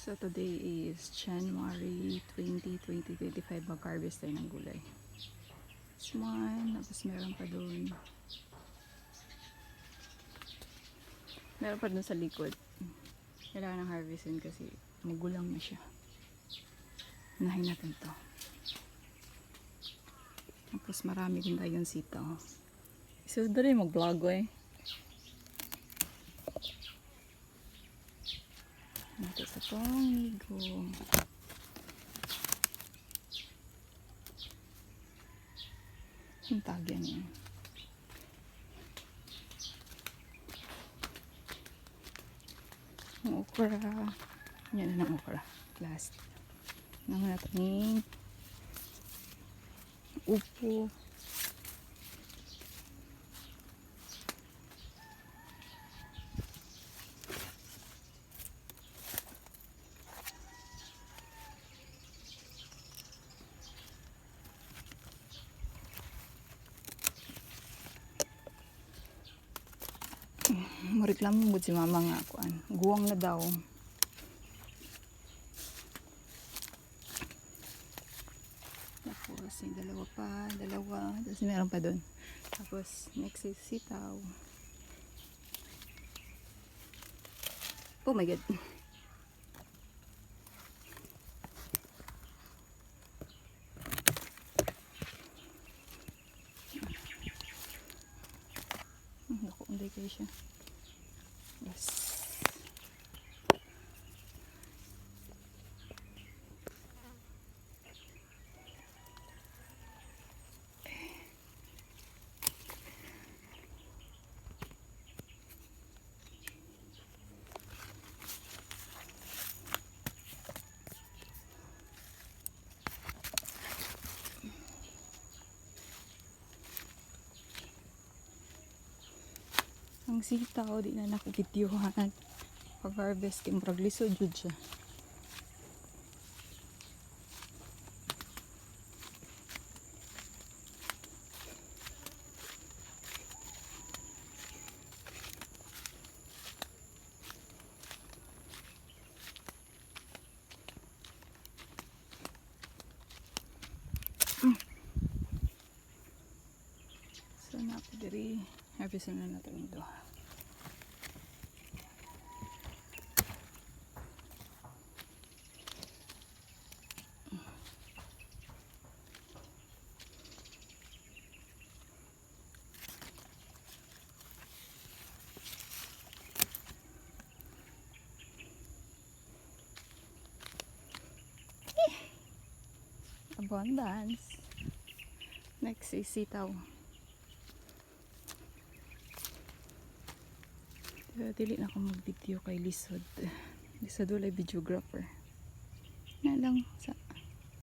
So today is January 20, 2025. Mag-harvest tayo ng gulay. This one, tapos meron pa doon. Meron pa doon sa likod. Kailangan ng harvestin kasi magulang na siya. Unahin natin to. Tapos marami din tayong sitaw. So dali mag-vlog eh. Ito sa pangigo. Ang tagyan niya. Ang okra. Yan na ang okra. Last. Naman natin upo. Mareklamo mo si mama nga kuan. Guwang na daw. Tapos yung dalawa. Tapos meron pa doon. Tapos next is sitaw. Oh my god. Naku, hindi kayo siya. Yes. Ang sitaw, di na nakikitiyohan. Pag-harvest, kimbrag lisod jud siya. So, napadiri. Harvest na natin ito. Abundance. Next is sitaw. Dili na ako mag-video kay Lisod. Lisod wala videographer. Na lang sa